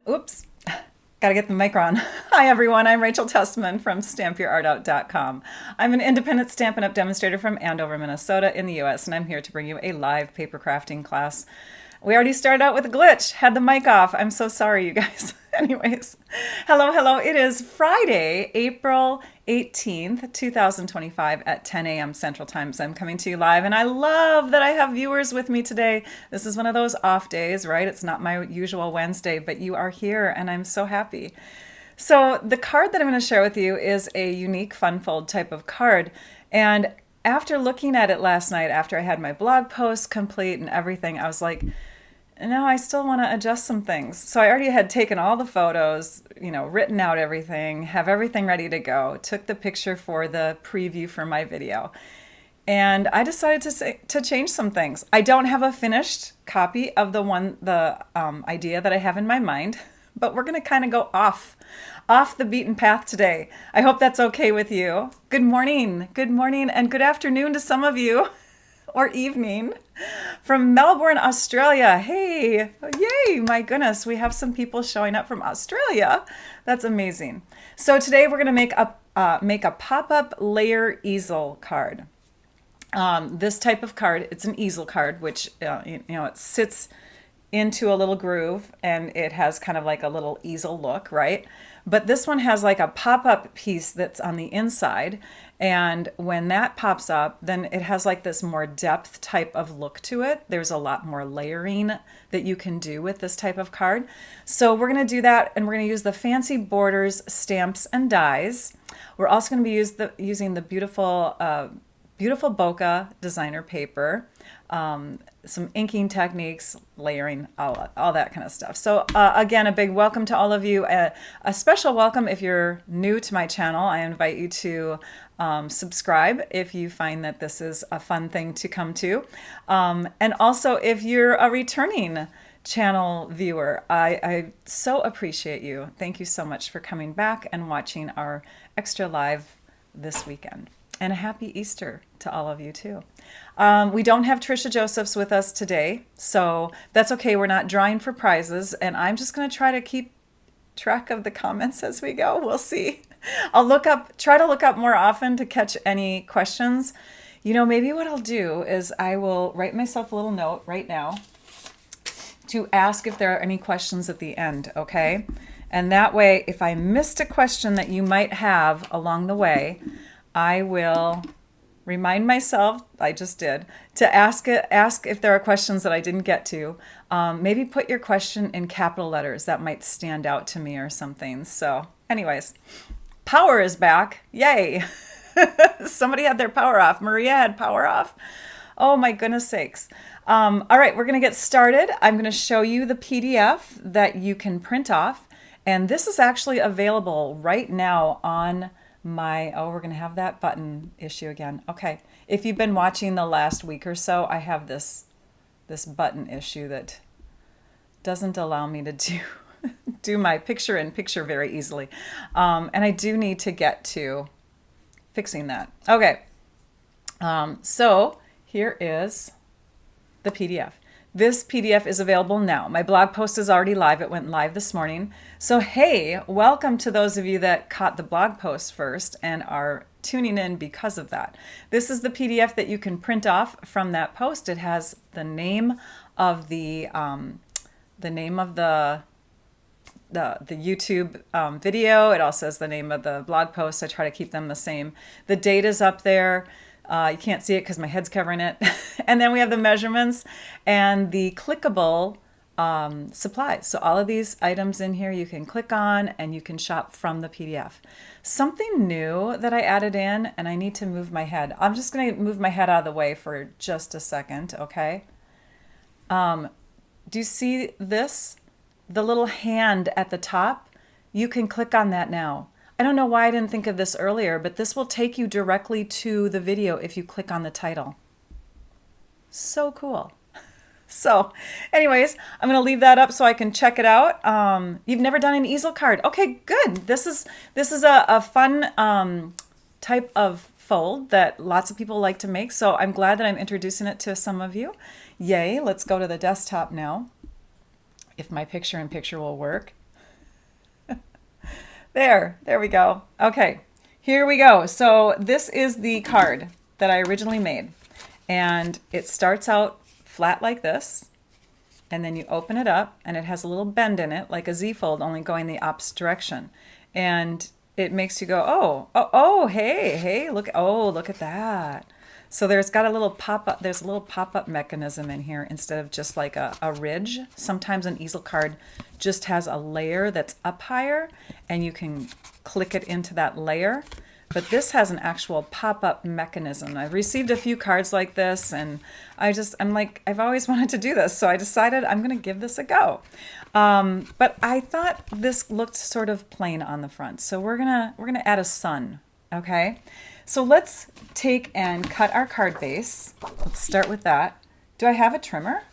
Oops, gotta get the mic on. Hi everyone, I'm Rachel Tessman from StampYourArtOut.com. I'm an independent Stampin' Up! Demonstrator from Andover, Minnesota in the US, and I'm here to bring you a live paper crafting class. We already started out with a glitch, had the mic off. I'm so sorry, you guys. Anyways, hello. It is Friday, April 18th, 2025 at 10 a.m. Central Time. So I'm coming to you live, and I love that I have viewers with me today. This is one of those off days, right? It's not my usual Wednesday, but you are here, and I'm so happy. So the card that I'm going to share with you is a unique fun fold type of card. And after looking at it last night, after I had my blog post complete and everything, I was like, no, I still want to adjust some things. So I already had taken all the photos, written out everything, have everything ready to go, took the picture for the preview for my video. And I decided to change some things. I don't have a finished copy of the idea that I have in my mind, but we're going to kind of go off the beaten path today. I hope that's okay with you. Good morning, and good afternoon to some of you, or evening from Melbourne, Australia. Hey, yay, my goodness, we have some people showing up from Australia. That's amazing. So today we're going to make a pop-up layer easel card. This type of card, it's an easel card, which it sits into a little groove and it has kind of like a little easel look, right? But this one has like a pop-up piece that's on the inside, and when that pops up, then it has like this more depth type of look to it. There's a lot more layering that you can do with this type of card. So we're going to do that, and we're going to use the fancy borders, stamps, and dies. We're also going to be using the beautiful bokeh designer paper, some inking techniques, layering, all that kind of stuff. So again, a big welcome to all of you. A special welcome if you're new to my channel. I invite you to subscribe if you find that this is a fun thing to come to. And also, if you're a returning channel viewer, I so appreciate you. Thank you so much for coming back and watching our extra live this weekend. And a happy Easter to all of you too. We don't have Trisha Josephs with us today, so that's okay. We're not drawing for prizes, and I'm just going to try to keep track of the comments as we go. We'll see. I'll try to look up more often to catch any questions. Maybe what I'll do is I will write myself a little note right now to ask if there are any questions at the end, okay? And that way, if I missed a question that you might have along the way, I will remind myself, I just did, to ask if there are questions that I didn't get to. Maybe put your question in capital letters. That might stand out to me or something. So anyways, power is back. Yay. Somebody had their power off. Maria had power off. Oh my goodness sakes. All right, we're going to get started. I'm going to show you the PDF that you can print off. And this is actually available right now on we're going to have that button issue again. Okay. If you've been watching the last week or so, I have this button issue that doesn't allow me to do my picture in picture very easily. And I do need to get to fixing that. Okay. So here is the PDF. This PDF is available now. My blog post is already live. It went live this morning. So hey, welcome to those of you that caught the blog post first and are tuning in because of that. This is the PDF that you can print off from that post. It has the name of the YouTube video. It also has the name of the blog post. I try to keep them the same. The date is up there. You can't see it because my head's covering it. And then we have the measurements and the clickable supplies. So all of these items in here you can click on and you can shop from the PDF. Something new that I added in, and I need to move my head. I'm just going to move my head out of the way for just a second, okay? Do you see this? The little hand at the top? You can click on that now. I don't know why I didn't think of this earlier, but this will take you directly to the video if you click on the title. So cool. So anyways, I'm going to leave that up so I can check it out. You've never done an easel card. Okay, good. This is a fun type of fold that lots of people like to make. So I'm glad that I'm introducing it to some of you. Yay. Let's go to the desktop now. If my picture in picture will work. There we go. Okay, here we go. So this is the card that I originally made. And it starts out flat like this. And then you open it up and it has a little bend in it, like a Z fold, only going the opposite direction. And it makes you go, hey, look at that. So there's got a little pop-up, there's a little pop-up mechanism in here instead of just like a ridge. Sometimes an easel card just has a layer that's up higher and you can click it into that layer. But this has an actual pop-up mechanism. I've received a few cards like this and I'm like, I've always wanted to do this. So I decided I'm gonna give this a go. But I thought this looked sort of plain on the front. So we're gonna add a sun, okay? So let's take and cut our card base. Let's start with that. Do I have a trimmer?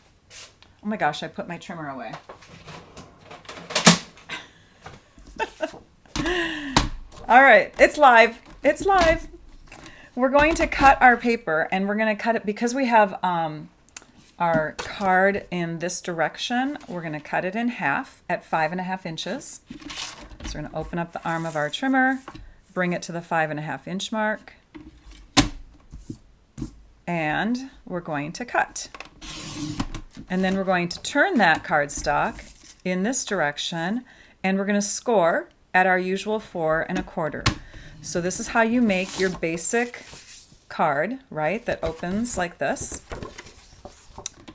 Oh my gosh, I put my trimmer away. All right, it's live. It's live. We're going to cut our paper and we're going to cut it because we have our card in this direction. We're going to cut it in half at 5.5 inches. So we're going to open up the arm of our trimmer, bring it to the 5.5 inch mark, and we're going to cut. And then we're going to turn that cardstock in this direction and we're going to score at our usual 4 1/4. So this is how you make your basic card, right? That opens like this.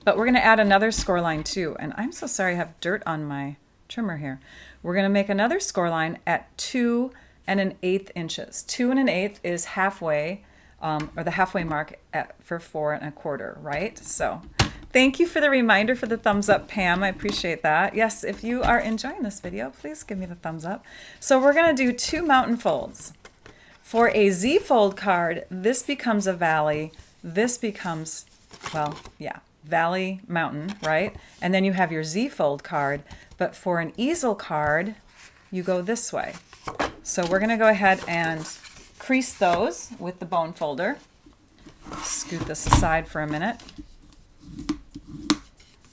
But we're going to add another score line too. And I'm so sorry I have dirt on my trimmer here. We're going to make another score line at 2 1/8 inches. 2 1/8 is halfway, or the halfway mark for 4 1/4, right? So thank you for the reminder, for the thumbs up, Pam. I appreciate that. Yes, if you are enjoying this video, please give me the thumbs up. So we're going to do 2 mountain folds. For a Z fold card, this becomes a valley. This becomes, well, yeah, valley, mountain, right? And then you have your Z fold card. But for an easel card, you go this way. So we're going to go ahead and crease those with the bone folder. Scoot this aside for a minute.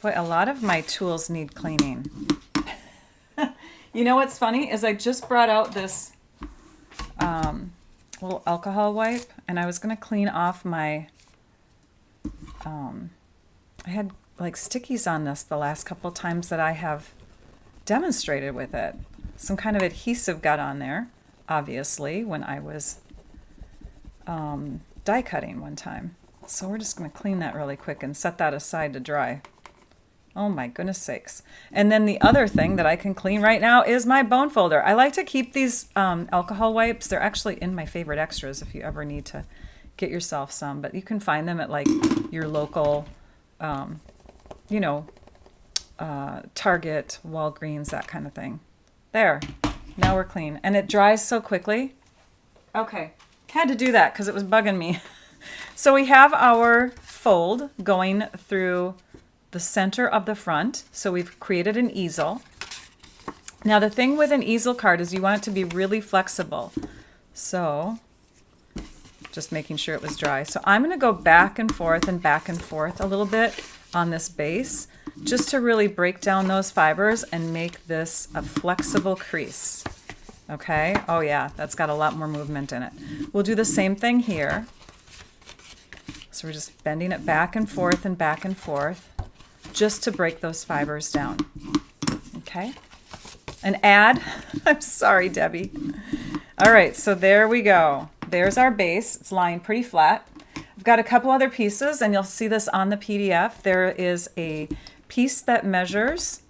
Boy, a lot of my tools need cleaning. You know what's funny is I just brought out this little alcohol wipe and I was going to clean off my, I had like stickies on this the last couple times that I have demonstrated with it. Some kind of adhesive got on there, obviously, when I was die cutting one time. So we're just going to clean that really quick and set that aside to dry. Oh my goodness sakes. And then the other thing that I can clean right now is my bone folder. I like to keep these alcohol wipes. They're actually in my favorite extras if you ever need to get yourself some. But you can find them at like your local, you know, Target, Walgreens, that kind of thing. There. Now we're clean. And it dries so quickly. Okay. Had to do that because it was bugging me. So we have our fold going through the center of the front. So we've created an easel. Now the thing with an easel card is you want it to be really flexible. So just making sure it was dry. So I'm going to go back and forth a little bit on this base just to really break down those fibers and make this a flexible crease. Okay. Oh yeah, that's got a lot more movement in it. We'll do the same thing here. So we're just bending it back and forth just to break those fibers down. Okay. And add, I'm sorry, Debbie. All right, so there we go. There's our base. It's lying pretty flat. I've got a couple other pieces, and you'll see this on the PDF. There is a piece that measures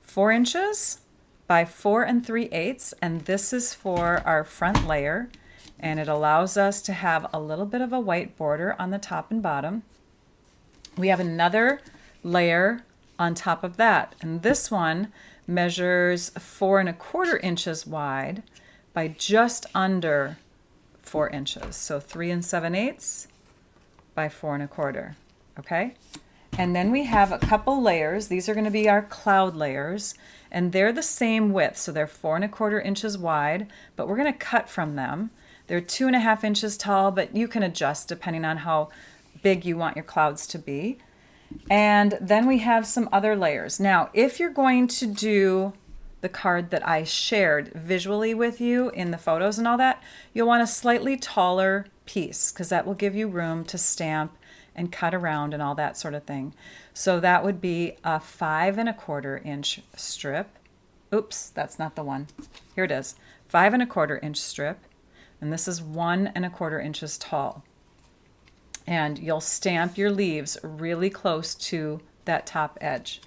4 inches by 4 3/8, and this is for our front layer, and it allows us to have a little bit of a white border on the top and bottom. We have another layer on top of that, and this one measures 4 1/4 inches wide by just under 4 inches. So 3 7/8 by 4 1/4. Okay. And then we have a couple layers. These are going to be our cloud layers, and they're the same width. So they're 4 1/4 inches wide, but we're going to cut from them. They're 2.5 inches tall, but you can adjust depending on how big you want your clouds to be. And then we have some other layers. Now, if you're going to do the card that I shared visually with you in the photos and all that, you'll want a slightly taller piece because that will give you room to stamp and cut around and all that sort of thing. So that would be a 5¼ inch strip. Oops, that's not the one. Here it is. 5¼ inch strip. And this is 1¼ inches tall. And you'll stamp your leaves really close to that top edge.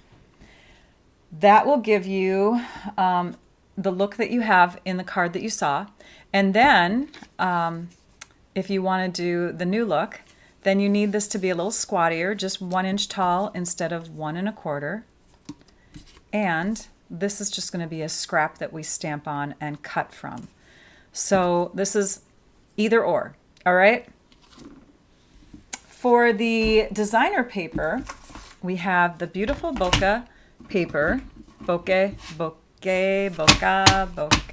That will give you the look that you have in the card that you saw. And then if you want to do the new look, then you need this to be a little squattier, just 1 inch tall instead of 1¼ And this is just going to be a scrap that we stamp on and cut from. So this is either or, all right? For the designer paper, we have the beautiful bokeh paper, bokeh,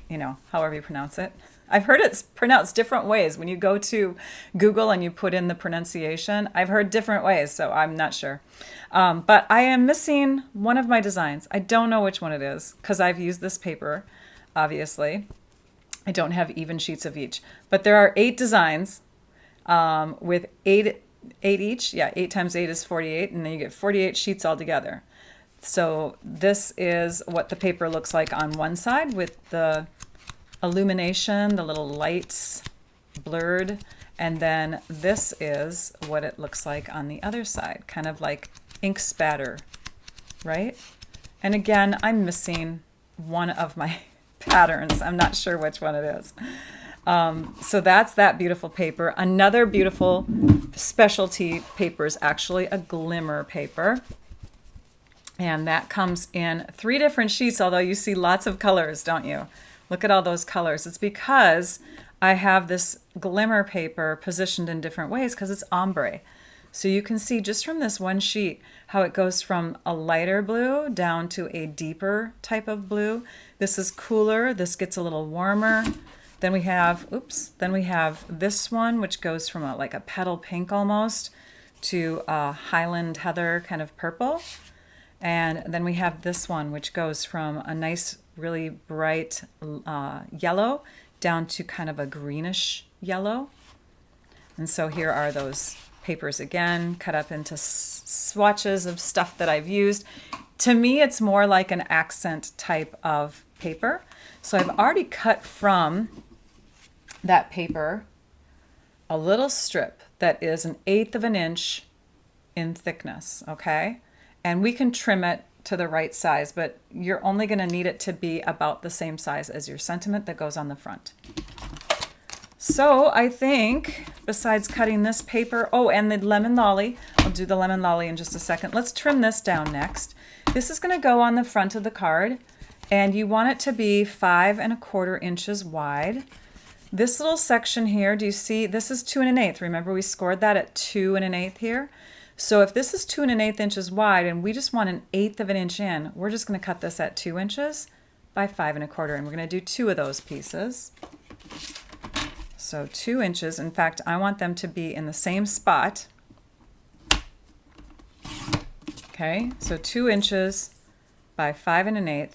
you know, however you pronounce it. I've heard it's pronounced different ways. When you go to Google and you put in the pronunciation, I've heard different ways, so I'm not sure. But I am missing one of my designs. I don't know which one it is because I've used this paper, obviously. I don't have even sheets of each. But there are 8 designs with 8 each. Yeah, 8 times 8 is 48, and then you get 48 sheets altogether. So this is what the paper looks like on one side with the illumination, the little lights blurred, and then this is what it looks like on the other side, kind of like ink spatter, right? And again, I'm missing one of my patterns. I'm not sure which one it is. So that's that beautiful paper. Another beautiful specialty paper is actually a glimmer paper. And that comes in 3 different sheets, although you see lots of colors, don't you? Look at all those colors. It's because I have this glimmer paper positioned in different ways because it's ombre. So you can see just from this one sheet how it goes from a lighter blue down to a deeper type of blue. This is cooler. This gets a little warmer. Then we have, then we have this one, which goes from like a petal pink almost to a Highland heather kind of purple. And then we have this one, which goes from a nice, really bright yellow down to kind of a greenish yellow. And so here are those papers again, cut up into swatches of stuff that I've used. To me, it's more like an accent type of paper. So I've already cut from that paper a little strip that is 1/8 inch in thickness, okay? And we can trim it to the right size, but you're only going to need it to be about the same size as your sentiment that goes on the front. So I think besides cutting this paper, oh, and the lemon lolly, I'll do the lemon lolly in just a second. Let's trim this down next. This is going to go on the front of the card, and you want it to be 5¼ inches wide. This little section here, do you see, this is 2 1/8. Remember we scored that at 2 1/8 here? So if this is 2 1/8 inches wide and we just want 1/8 inch in, we're just going to cut this at 2 inches by 5¼ and we're going to do 2 of those pieces. So 2 inches. In fact, I want them to be in the same spot. Okay, so 2 inches by 5 1/8.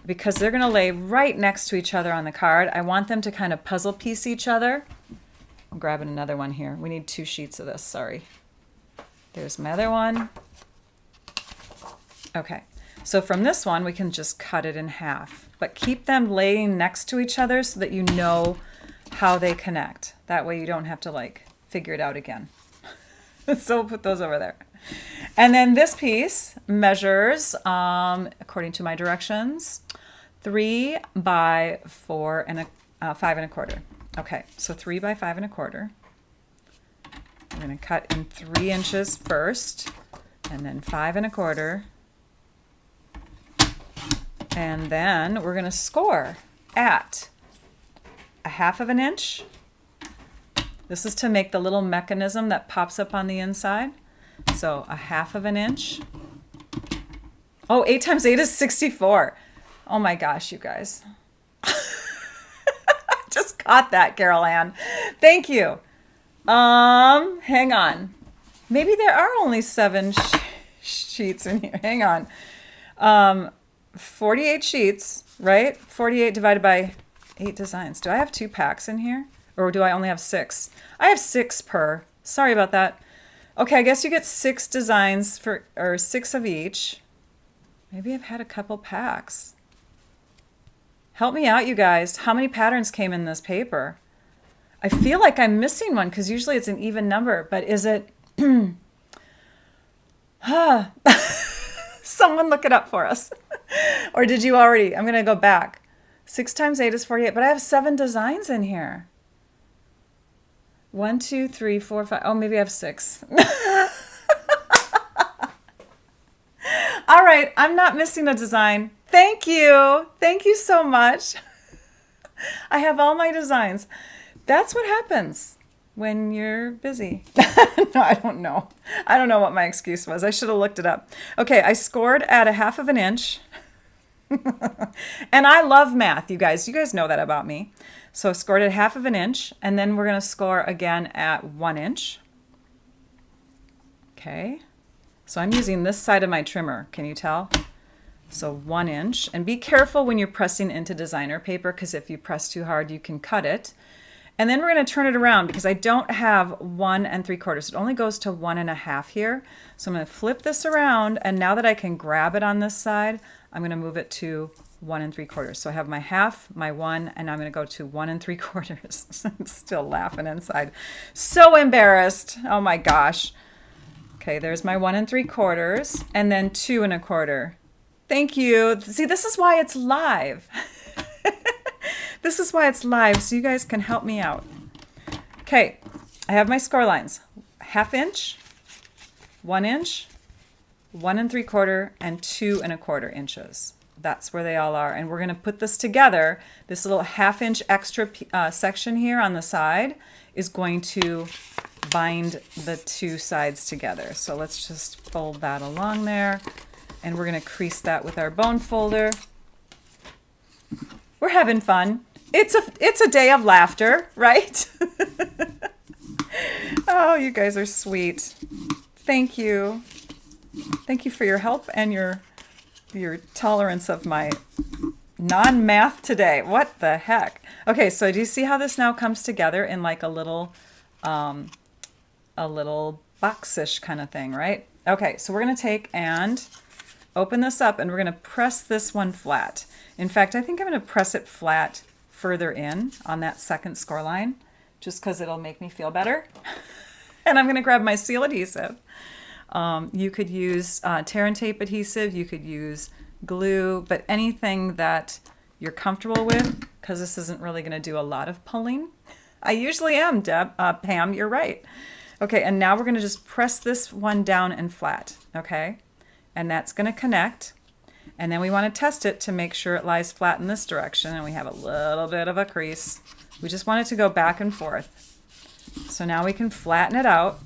Because they're going to lay right next to each other on the card, I want them to kind of puzzle piece each other. I'm grabbing another one here. We need 2 sheets of this, sorry. There's my other one. Okay, so from this one, we can just cut it in half, but keep them laying next to each other so that you know how they connect. That way you don't have to like figure it out again. So we'll put those over there. And then this piece measures, according to my directions, 3 by 4 and 5¼ Okay, so 3 by 5¼ We're going to cut in 3 inches first, and then 5¼ and then we're going to score at 1/2 inch. This is to make the little mechanism that pops up on the inside. So 1/2 inch. Oh, 8 times 8 is 64. Oh my gosh, you guys. Just caught that, Carol Ann. Thank you. Hang on. Maybe there are only 7 sheets in here. Hang on. 48 sheets, right? 48 divided by 8 designs. Do I have 2 packs in here? Or do I only have 6? I have 6 per. Sorry about that. Okay, I guess you get 6 designs for, or 6 of each. Maybe I've had a couple packs. Help me out, you guys. How many patterns came in this paper? I feel like I'm missing one because usually it's an even number, but is it? Someone look it up for us. Or did you already? I'm going to go back. 6 times 8 is 48, but I have 7 designs in here. 1, 2, 3, 4, 5. Oh, maybe I have 6. All right, I'm not missing a design. Thank you. Thank you so much. I have all my designs. That's what happens when you're busy. No, I don't know. I don't know what my excuse was. I should have looked it up. Okay, I scored at 1/2 inch. And I love math, you guys. You guys know that about me. So I scored at 1/2 inch, and then we're going to score again at 1 inch. Okay. So I'm using this side of my trimmer. Can you tell? So 1 inch. And be careful when you're pressing into designer paper, because if you press too hard, you can cut it. And then we're going to turn it around because I don't have 1 3/4. It only goes to 1 1/2 here. So I'm going to flip this around, and now that I can grab it on this side, I'm going to move it to 1 3/4. So I have my half, my 1, and I'm going to go to 1 3/4. I'm still laughing inside. So embarrassed. Oh my gosh. Okay, there's my 1 3/4, and then 2 1/4. Thank you. See, this is why it's live. This is why it's live, so you guys can help me out. Okay, I have my score lines. 1/2 inch, 1 inch, 1 3/4, and 2 1/4 inches. That's where they all are. And we're going to put this together. This little 1/2 inch extra section here on the side is going to bind the 2 sides together. So let's just fold that along there. And we're going to crease that with our bone folder. We're having fun. It's a day of laughter, right? Oh, you guys are sweet. Thank you. Thank you for your help and your tolerance of my non-math today. What the heck? Okay, so do you see how this now comes together in like a little boxish kind of thing, right? Okay, so we're going to take and open this up, and we're going to press this one flat. In fact, I think I'm going to press it flat further in on that second score line, just because it'll make me feel better. And I'm going to grab my seal adhesive. You could use tear and tape adhesive, you could use glue, but anything that you're comfortable with, because this isn't really going to do a lot of pulling. I usually am, Pam, you're right. Okay, and now we're going to just press this one down and flat, okay? And that's going to connect. And then we want to test it to make sure it lies flat in this direction, and we have a little bit of a crease. We just want it to go back and forth. So now we can flatten it out.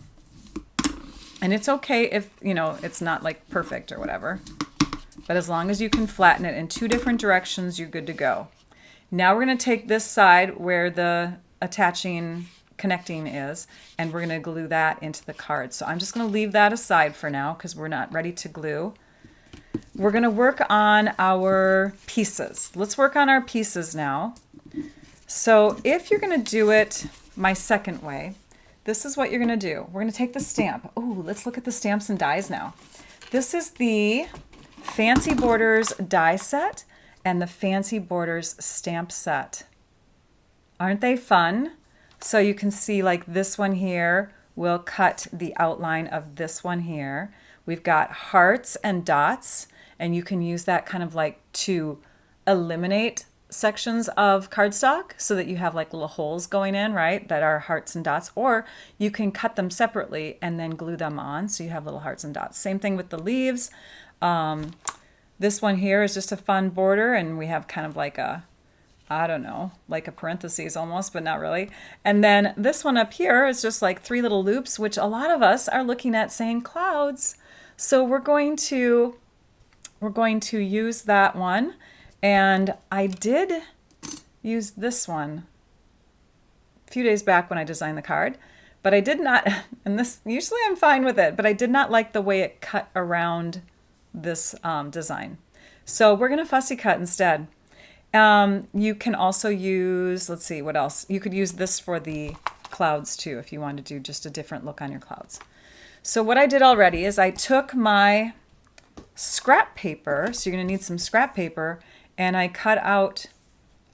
And it's okay if, you know, it's not like perfect or whatever. But as long as you can flatten it in 2 different directions, you're good to go. Now we're going to take this side where the connecting is, and we're going to glue that into the card. So I'm just going to leave that aside for now because we're not ready to glue. We're going to work on our pieces. Let's work on our pieces now. So if you're going to do it my second way, this is what you're going to do. We're going to take the stamp. Oh, let's look at the stamps and dies now. This is the Fancy Borders die set and the Fancy Borders stamp set. Aren't they fun? So you can see like this one here will cut the outline of this one here. We've got hearts and dots, and you can use that kind of like to eliminate sections of cardstock so that you have like little holes going in, right, that are hearts and dots, or you can cut them separately and then glue them on so you have little hearts and dots. Same thing with the leaves. This one here is just a fun border, and we have kind of like a, I don't know, like a parentheses almost, but not really. And then this one up here is just like 3 little loops, which a lot of us are looking at saying clouds. So we're going to use that one. And I did use this one a few days back when I designed the card, but I did not, and this, usually I'm fine with it, but I did not like the way it cut around this design. So we're going to fussy cut instead. You can also use, let's see, what else? You could use this for the clouds too if you want to do just a different look on your clouds. So what I did already is I took my scrap paper, so you're going to need some scrap paper, and I cut out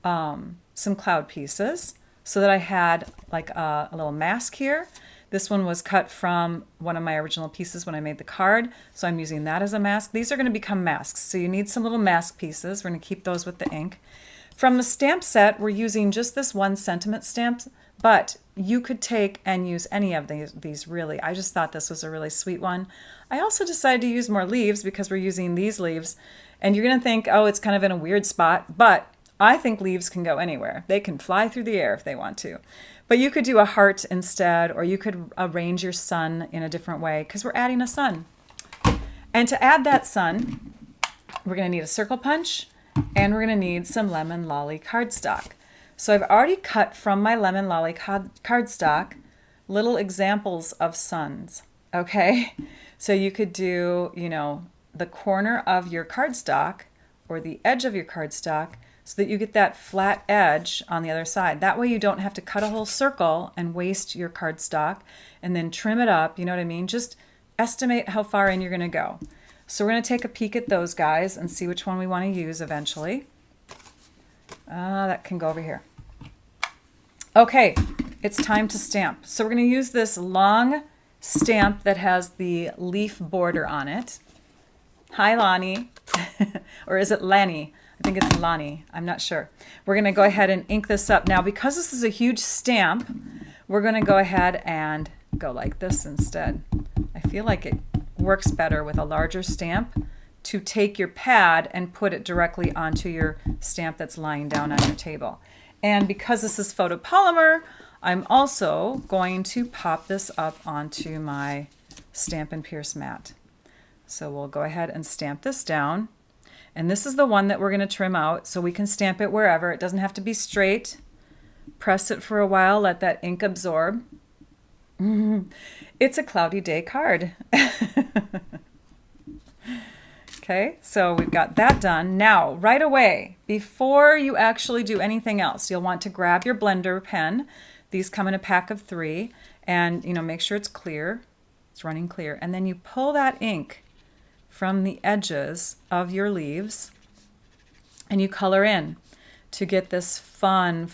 some cloud pieces so that I had like a little mask here. This one was cut from one of my original pieces when I made the card, so I'm using that as a mask. These are going to become masks, so you need some little mask pieces. We're going to keep those with the ink. From the stamp set, we're using just this 1 sentiment stamp, but you could take and use any of these really. I just thought this was a really sweet one. I also decided to use more leaves because we're using these leaves, and you're going to think, oh, it's kind of in a weird spot, but I think leaves can go anywhere. They can fly through the air if they want to. But you could do a heart instead, or you could arrange your sun in a different way because we're adding a sun. And to add that sun, we're going to need a circle punch, and we're going to need some lemon lolly cardstock. So I've already cut from my lemon lolly cardstock little examples of suns, okay? So you could do, you know, the corner of your cardstock or the edge of your cardstock so that you get that flat edge on the other side. That way you don't have to cut a whole circle and waste your cardstock and then trim it up, you know what I mean? Just estimate how far in you're going to go. So we're going to take a peek at those guys and see which one we want to use eventually. That can go over here. Okay, it's time to stamp. So we're going to use this long stamp that has the leaf border on it. Hi, Lonnie. Or is it Lanny? I think it's Lonnie. I'm not sure. We're going to go ahead and ink this up. Now, because this is a huge stamp, we're going to go ahead and go like this instead. I feel like it works better with a larger stamp to take your pad and put it directly onto your stamp that's lying down on your table. And because this is photopolymer, I'm also going to pop this up onto my Stampin' Pierce mat. So we'll go ahead and stamp this down. And this is the one that we're going to trim out so we can stamp it wherever. It doesn't have to be straight. Press it for a while, let that ink absorb. It's a cloudy day card. Okay, so we've got that done. Now, right away, before you actually do anything else, you'll want to grab your blender pen. These come in a pack of 3, and make sure it's clear. It's running clear. And then you pull that ink from the edges of your leaves and you color in to get this fun,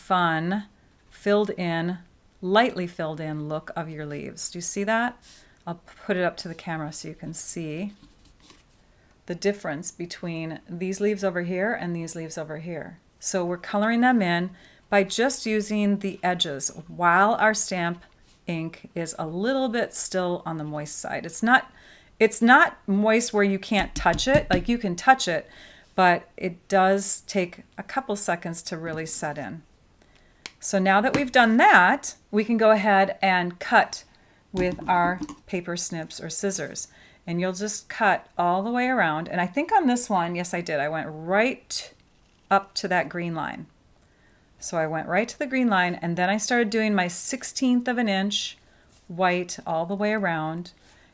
filled in, lightly filled in look of your leaves. Do you see that? I'll put it up to the camera so you can see the difference between these leaves over here and these leaves over here. So we're coloring them in by just using the edges while our stamp ink is a little bit still on the moist side. It's not moist where you can't touch it. Like, you can touch it, but it does take a couple seconds to really set in. So now that we've done that, we can go ahead and cut with our paper snips or scissors. And you'll just cut all the way around. And I think on this one, yes I did, I went right up to that green line. So I went right to the green line, and then I started doing my 1/16 of an inch white all the way around,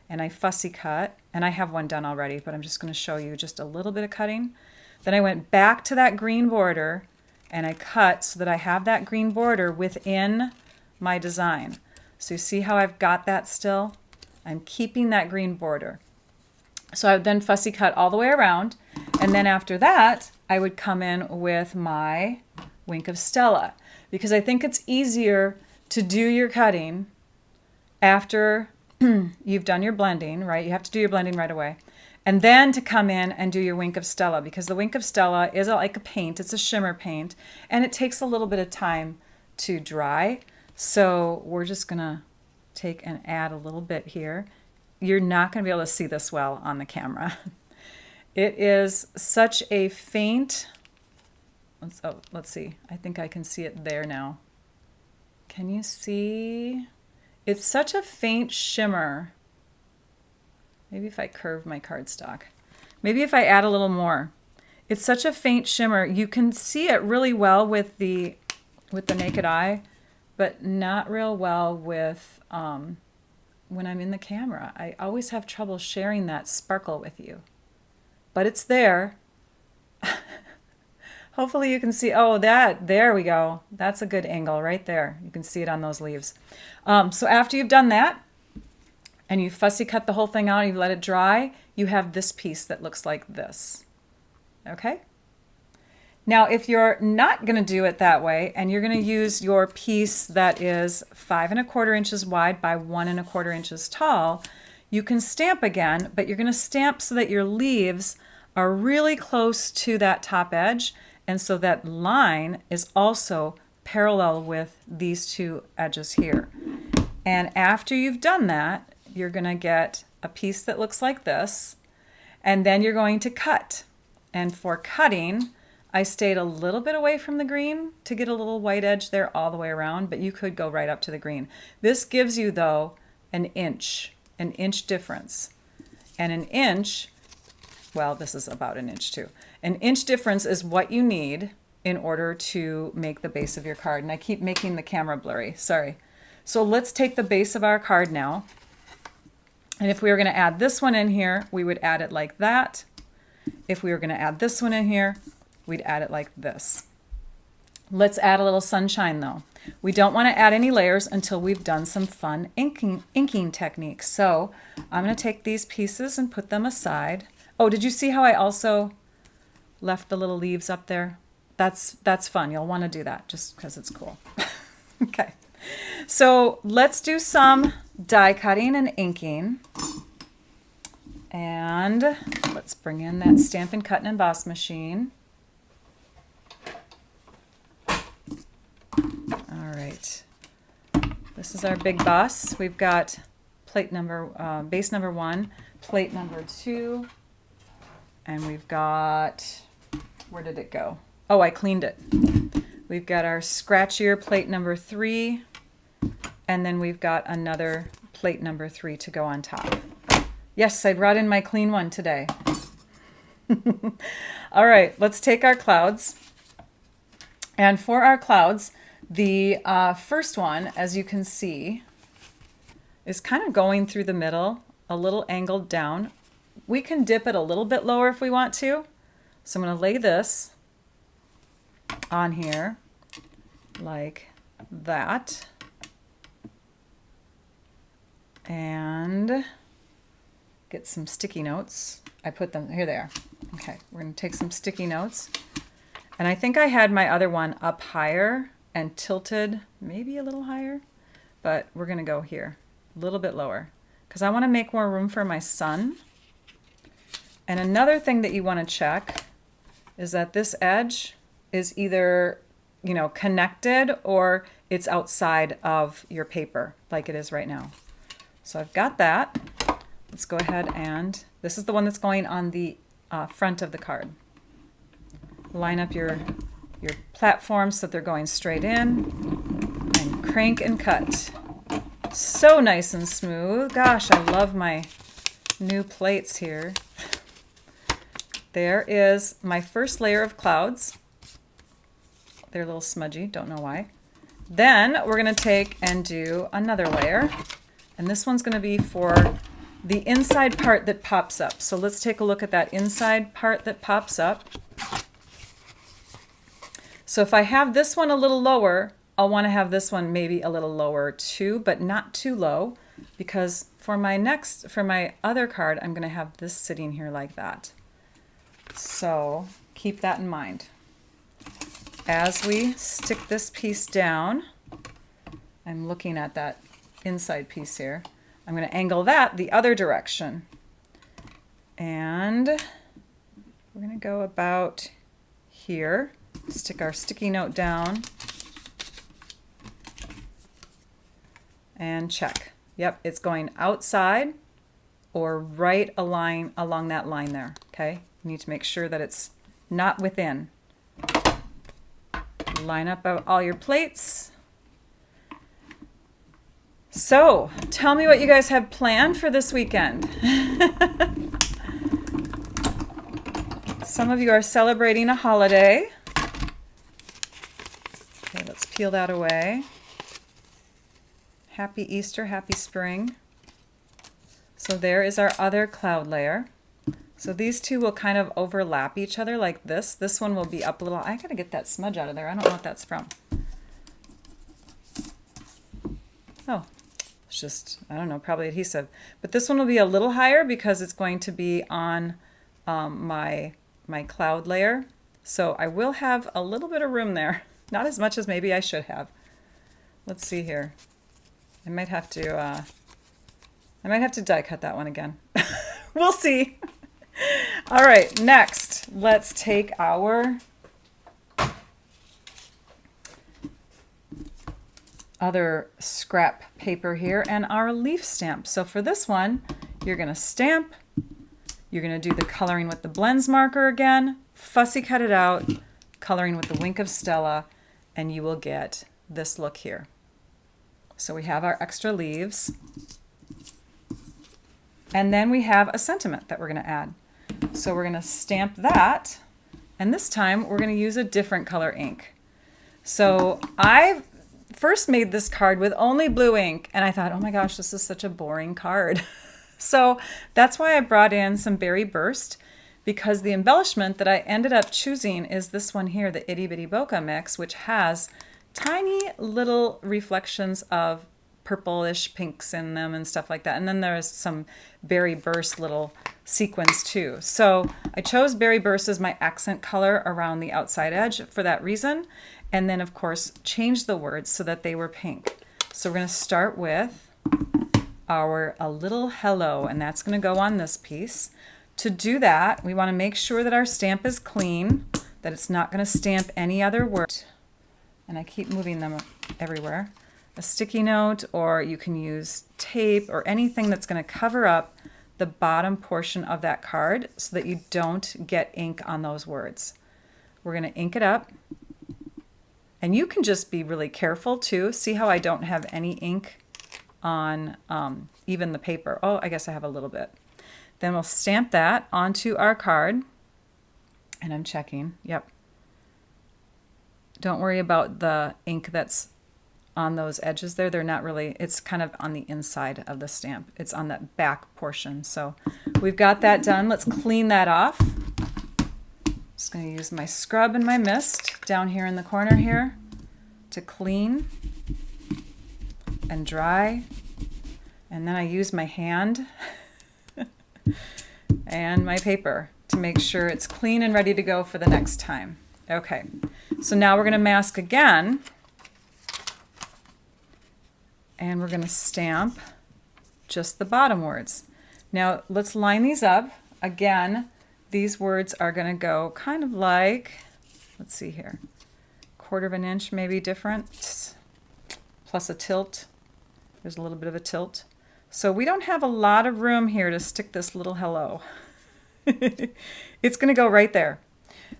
and I fussy cut, and I have one done already, but I'm just going to show you just a little bit of cutting. Then I went back to that green border, and I cut so that I have that green border within my design. So you see how I've got that still? I'm keeping that green border. So I would then fussy cut all the way around, and then after that, I would come in with my Wink of Stella, because I think it's easier to do your cutting after you've done your blending, right? You have to do your blending right away. And then to come in and do your Wink of Stella, because the Wink of Stella is like a paint. It's a shimmer paint, and it takes a little bit of time to dry. So we're just going to take and add a little bit here. You're not going to be able to see this well on the camera. It is such a faint, let's see. I think I can see it there now. Can you see? It's such a faint shimmer. Maybe if I curve my cardstock. Maybe if I add a little more. It's such a faint shimmer. You can see it really well with the naked eye, but not real well with when I'm in the camera. I always have trouble sharing that sparkle with you. But it's there. Hopefully you can see, oh, there we go. That's a good angle right there. You can see it on those leaves. So after you've done that, and you fussy cut the whole thing out and you let it dry, you have this piece that looks like this. Okay? Now, if you're not going to do it that way, and you're going to use your piece that is 5 1/4 inches wide by 1 1/4 inches tall, you can stamp again, but you're going to stamp so that your leaves are really close to that top edge, and so that line is also parallel with these two edges here. And after you've done that, you're going to get a piece that looks like this, and then you're going to cut. And for cutting, I stayed a little bit away from the green to get a little white edge there all the way around, but you could go right up to the green. This gives you, though, an inch difference. And an inch, well, this is about an inch too. An inch difference is what you need in order to make the base of your card. And I keep making the camera blurry, sorry. So let's take the base of our card now. And if we were going to add this one in here, we would add it like that. If we were going to add this one in here, we'd add it like this. Let's add a little sunshine though. We don't want to add any layers until we've done some fun inking techniques. So I'm going to take these pieces and put them aside. Oh, did you see how I also left the little leaves up there? That's fun. You'll want to do that just because it's cool. Okay. So let's do some die cutting and inking. And let's bring in that Stampin' Cut and Emboss machine. All right. This is our big boss. We've got plate number, base number 1, plate number 2, and we've got, where did it go? Oh, I cleaned it. We've got our scratchier plate number 3, and then we've got another plate number 3 to go on top. Yes, I brought in my clean one today. All right, let's take our clouds. And for our clouds, the first one, as you can see, is kind of going through the middle, a little angled down. We can dip it a little bit lower if we want to. So I'm going to lay this on here like that. And get some sticky notes. I put them, here they are. Okay, we're going to take some sticky notes. And I think I had my other one up higher and tilted maybe a little higher, but we're going to go here, a little bit lower, because I want to make more room for my sun. And another thing that you want to check is that this edge is either, you know, connected or it's outside of your paper like it is right now. So I've got that. Let's go ahead and, this is the one that's going on the front of the card. Line up your platforms so that they're going straight in, and crank and cut. So nice and smooth. Gosh, I love my new plates here. There is my first layer of clouds. They're a little smudgy, don't know why. Then we're going to take and do another layer, and this one's going to be for the inside part that pops up. So let's take a look at that inside part that pops up. So if I have this one a little lower, I'll want to have this one maybe a little lower too, but not too low, because for my other card, I'm going to have this sitting here like that. So keep that in mind. As we stick this piece down, I'm looking at that inside piece here. I'm going to angle that the other direction. And we're going to go about here. Stick our sticky note down and check. Yep, it's going outside or right along that line there. Okay, you need to make sure that it's not within. Line up all your plates. So tell me what you guys have planned for this weekend. Some of you are celebrating a holiday. Okay, let's peel that away. Happy Easter, happy spring. So there is our other cloud layer. So these two will kind of overlap each other like this. This one will be up a little. I gotta get that smudge out of there. I don't know what that's from. Oh, it's just, I don't know, probably adhesive. But this one will be a little higher because it's going to be on my cloud layer. So I will have a little bit of room there. Not as much as maybe I should have. Let's see here. I might have to die cut that one again. We'll see. All right, next, let's take our other scrap paper here and our leaf stamp. So for this one, you're going to stamp, you're going to do the coloring with the blends marker again, fussy cut it out, coloring with the Wink of Stella, and you will get this look here. So we have our extra leaves, and then we have a sentiment that we're going to add. So we're going to stamp that, and this time we're going to use a different color ink. So I first made this card with only blue ink, and I thought, oh my gosh, this is such a boring card. So that's why I brought in some Berry Burst, because the embellishment that I ended up choosing is this one here, the Itty Bitty Bokeh mix, which has tiny little reflections of purplish pinks in them and stuff like that. And then there's some Berry Burst little sequins too. So I chose Berry Burst as my accent color around the outside edge for that reason. And then of course change the words so that they were pink. So we're going to start with our A Little Hello, and that's going to go on this piece. To do that, we want to make sure that our stamp is clean, that it's not going to stamp any other word. And I keep moving them everywhere. A sticky note, or you can use tape or anything that's going to cover up the bottom portion of that card so that you don't get ink on those words. We're going to ink it up. And you can just be really careful too. See how I don't have any ink on even the paper. Oh, I guess I have a little bit. Then we'll stamp that onto our card. And I'm checking. Yep. Don't worry about the ink that's on those edges there. They're not really, it's kind of on the inside of the stamp. It's on that back portion. So we've got that done. Let's clean that off. Just going to use my scrub and my mist down here in the corner here to clean and dry. And then I use my hand and my paper to make sure it's clean and ready to go for the next time. Okay, so now we're going to mask again. And we're going to stamp just the bottom words. Now let's line these up. Again, these words are going to go kind of like, let's see here, 1/4 of an inch maybe different, plus a tilt. There's a little bit of a tilt. So we don't have a lot of room here to stick this little hello. It's going to go right there.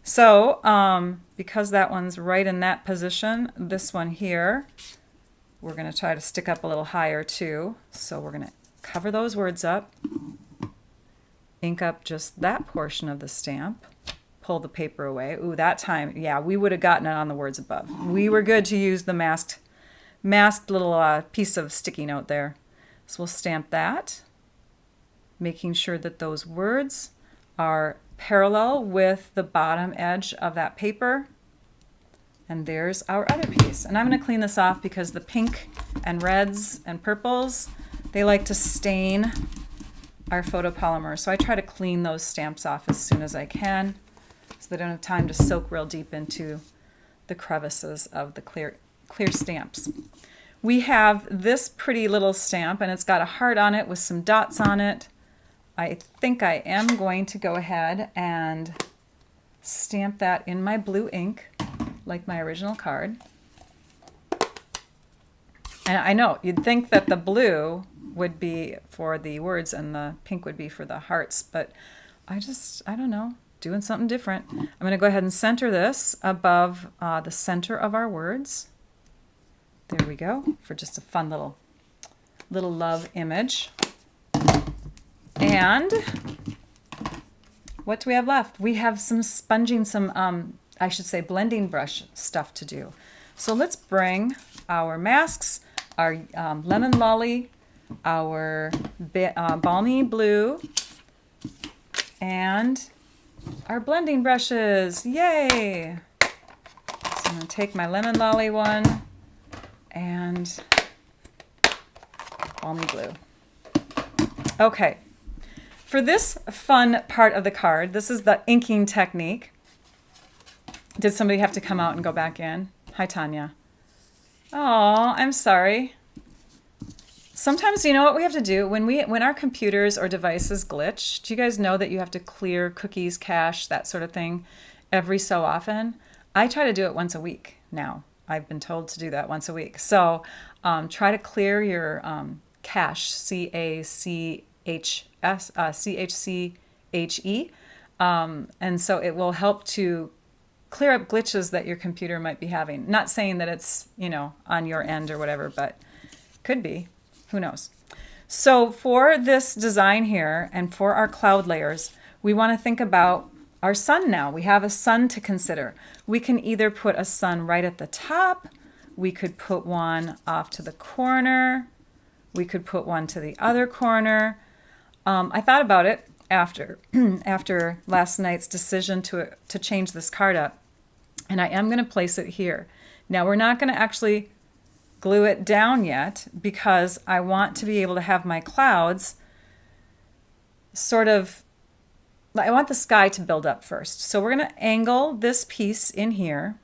So because that one's right in that position, this one here, we're going to try to stick up a little higher too. So we're going to cover those words up, ink up just that portion of the stamp, pull the paper away. Ooh, that time, yeah, we would have gotten it on the words above. We were good to use the masked little piece of sticky note there. So we'll stamp that, making sure that those words are parallel with the bottom edge of that paper. And there's our other piece. And I'm going to clean this off because the pink and reds and purples, they like to stain our photopolymer. So I try to clean those stamps off as soon as I can so they don't have time to soak real deep into the crevices of the clear stamps. We have this pretty little stamp, and it's got a heart on it with some dots on it. I think I am going to go ahead and stamp that in my blue ink, like my original card. And I know, you'd think that the blue would be for the words and the pink would be for the hearts, but I don't know, doing something different. I'm going to go ahead and center this above the center of our words. There we go, for just a fun little love image. And what do we have left? We have some sponging, I should say blending brush stuff to do. So let's bring our masks, our lemon lolly, our balmy blue, And our blending brushes, yay! So I'm going to take my lemon lolly one and balmy blue. Okay, for this fun part of the card, this is the inking technique. Did somebody have to come out and go back in? Hi, Tanya. Oh, I'm sorry. Sometimes, you know what we have to do? When our computers or devices glitch, do you guys know that you have to clear cookies, cache, that sort of thing every so often? I try to do it once a week now. I've been told to do that once a week. So try to clear your cache, CACHE. And so it will help to clear up glitches that your computer might be having. Not saying that it's, on your end or whatever, but could be. Who knows? So for this design here and for our cloud layers, we want to think about our sun now. We have a sun to consider. We can either put a sun right at the top. We could put one off to the corner. We could put one to the other corner. I thought about it after last night's decision to change this card up. And I am going to place it here. Now we're not going to actually glue it down yet because I want to be able to have my clouds I want the sky to build up first. So we're going to angle this piece in here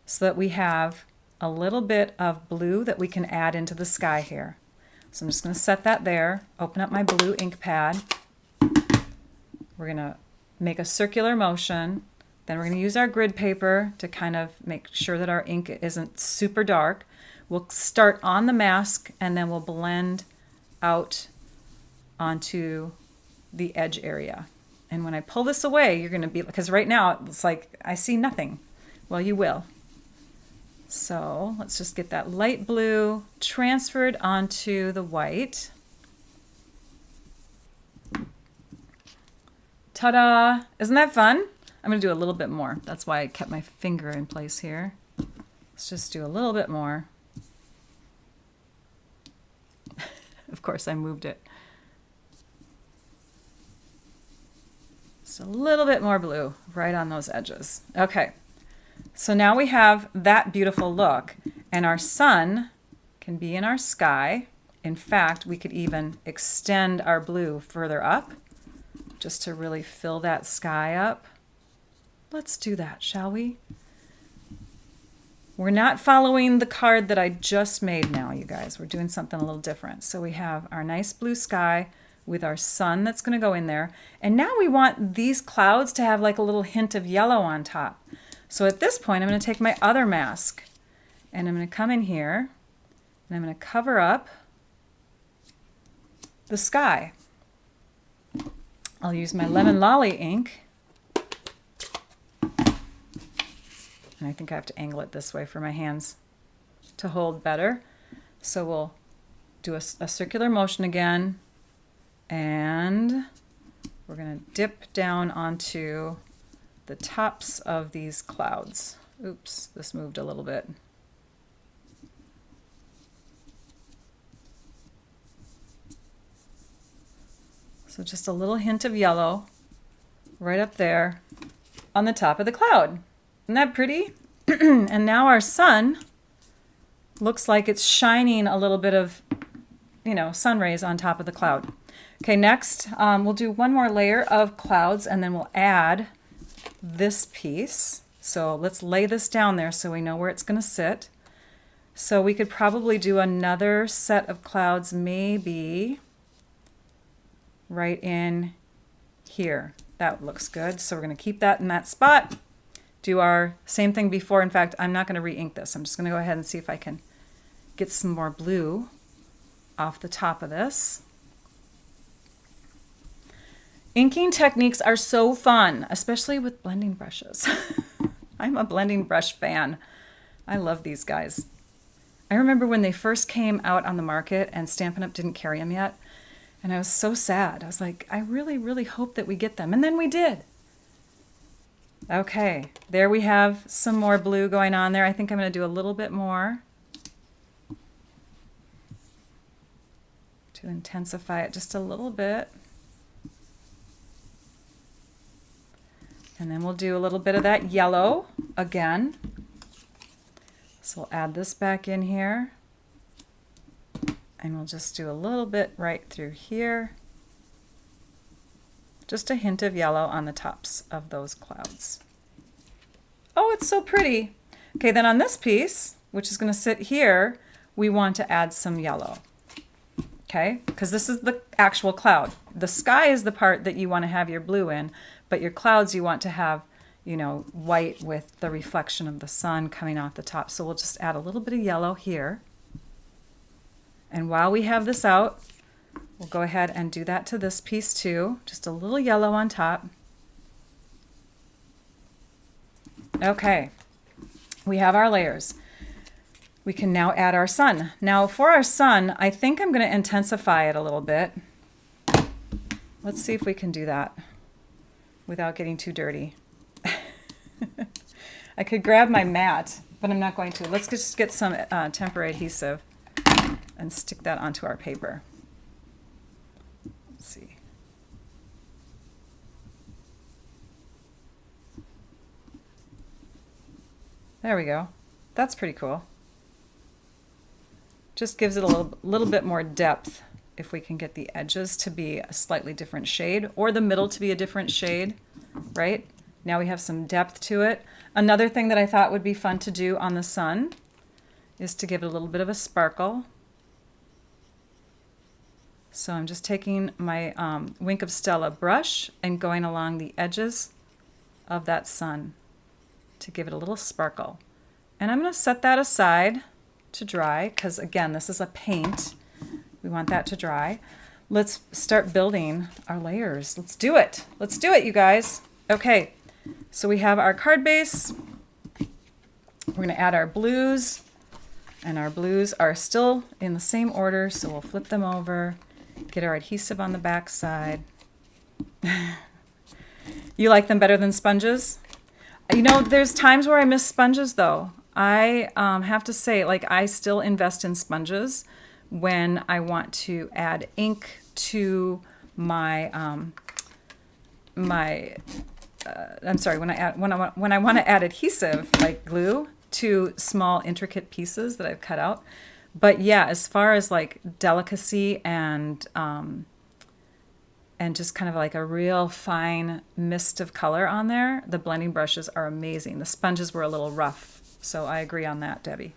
so that we have a little bit of blue that we can add into the sky here. So I'm just going to set that there, open up my blue ink pad. We're going to make a circular motion. Then we're going to use our grid paper to kind of make sure that our ink isn't super dark. We'll start on the mask and then we'll blend out onto the edge area. And when I pull this away, you're going to be, because right now it's like I see nothing. Well, you will. So let's just get that light blue transferred onto the white. Ta-da! Isn't that fun? I'm going to do a little bit more. That's why I kept my finger in place here. Let's just do a little bit more. Of course, I moved it. Just a little bit more blue right on those edges. Okay, so now we have that beautiful look, and our sun can be in our sky. In fact, we could even extend our blue further up just to really fill that sky up. Let's do that, shall we? We're not following the card that I just made now, you guys. We're doing something a little different. So we have our nice blue sky with our sun that's going to go in there. And now we want these clouds to have like a little hint of yellow on top. So at this point, I'm going to take my other mask and I'm going to come in here and I'm going to cover up the sky. I'll use my lemon lolly ink. And I think I have to angle it this way for my hands to hold better. So we'll do a circular motion again. And we're going to dip down onto the tops of these clouds. Oops, this moved a little bit. So just a little hint of yellow right up there on the top of the cloud. Isn't that pretty? And now our sun looks like it's shining a little bit of, sun rays on top of the cloud. Okay, next we'll do one more layer of clouds and then we'll add this piece. So let's lay this down there so we know where it's going to sit. So we could probably do another set of clouds maybe right in here. That looks good. So we're going to keep that in that spot. Do our same thing before. In fact, I'm not going to re-ink this. I'm just going to go ahead and see if I can get some more blue off the top of this. Inking techniques are so fun, especially with blending brushes. I'm a blending brush fan. I love these guys. I remember when they first came out on the market and Stampin' Up! Didn't carry them yet. And I was so sad. I was like, I really, really hope that we get them. And then we did. Okay, there we have some more blue going on there. I think I'm going to do a little bit more to intensify it just a little bit. And then we'll do a little bit of that yellow again. So we'll add this back in here. And we'll just do a little bit right through here. Just a hint of yellow on the tops of those clouds. Oh, it's so pretty. Okay, then on this piece, which is going to sit here, we want to add some yellow. Okay, because this is the actual cloud. The sky is the part that you want to have your blue in, but your clouds you want to have, you know, white with the reflection of the sun coming off the top. So we'll just add a little bit of yellow here. And while we have this out, we'll go ahead and do that to this piece too. Just a little yellow on top. Okay, we have our layers. We can now add our sun. Now for our sun, I think I'm going to intensify it a little bit. Let's see if we can do that without getting too dirty. I could grab my mat, but I'm not going to. Let's just get some temporary adhesive and stick that onto our paper. Let's see. There we go. That's pretty cool. Just gives it a little bit more depth if we can get the edges to be a slightly different shade or the middle to be a different shade, right? Now we have some depth to it. Another thing that I thought would be fun to do on the sun is to give it a little bit of a sparkle. So I'm just taking my Wink of Stella brush and going along the edges of that sun to give it a little sparkle. And I'm going to set that aside to dry because, again, this is a paint. We want that to dry. Let's start building our layers. Let's do it. Let's do it, you guys. Okay, so we have our card base. We're going to add our blues, and our blues are still in the same order, so we'll flip them over, get our adhesive on the back side. You like them better than sponges? You know, there's times where I miss sponges, though. I have to say, like, I still invest in sponges when I want to add ink to my when I want to add adhesive, like glue, to small intricate pieces that I've cut out. But yeah, as far as like delicacy and just kind of like a real fine mist of color on there, the blending brushes are amazing. The sponges were a little rough, so I agree on that, Debbie.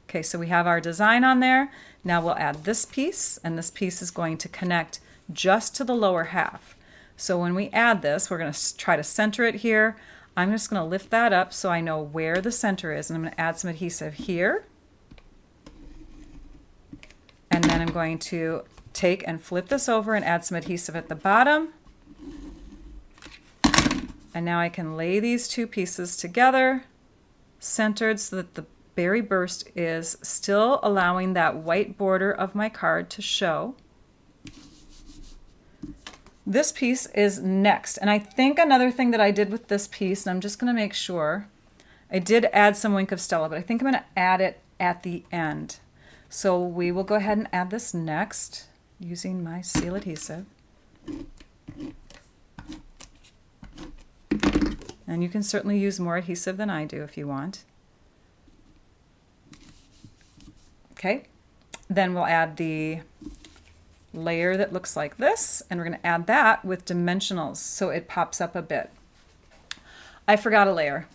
Okay, so we have our design on there. Now we'll add this piece, and this piece is going to connect just to the lower half. So when we add this, we're going to try to center it here. I'm just going to lift that up so I know where the center is, and I'm going to add some adhesive here. And then I'm going to take and flip this over and add some adhesive at the bottom. And now I can lay these two pieces together, centered so that the berry burst is still allowing that white border of my card to show. This piece is next. And I think another thing that I did with this piece, and I'm just going to make sure, I did add some Wink of Stella, but I think I'm going to add it at the end. So we will go ahead and add this next using my seal adhesive. And you can certainly use more adhesive than I do if you want. Okay, then we'll add the layer that looks like this, and we're going to add that with dimensionals so it pops up a bit. I forgot a layer.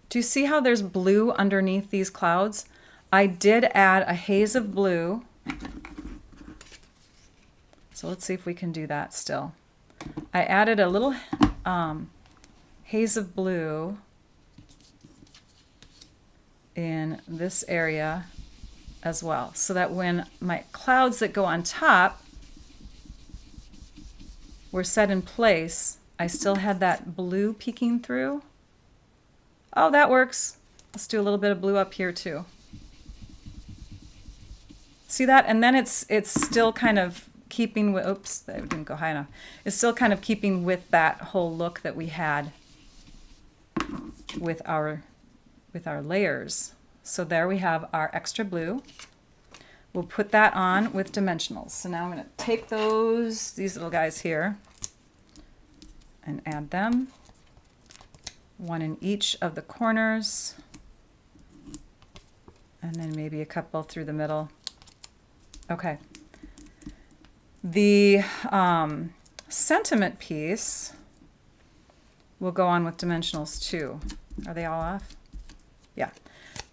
Do you see how there's blue underneath these clouds? I did add a haze of blue. So let's see if we can do that still. I added a little haze of blue in this area as well, so that when my clouds that go on top were set in place, I still had that blue peeking through. Oh, that works. Let's do a little bit of blue up here too. See that? And then it's still kind of keeping with, oops, that didn't go high enough. It's still kind of keeping with that whole look that we had with our layers. So there we have our extra blue. We'll put that on with dimensionals. So now I'm going to take these little guys here and add them. one in each of the corners, and then maybe a couple through the middle. Okay. The sentiment piece will go on with dimensionals 2. Are they all off? Yeah.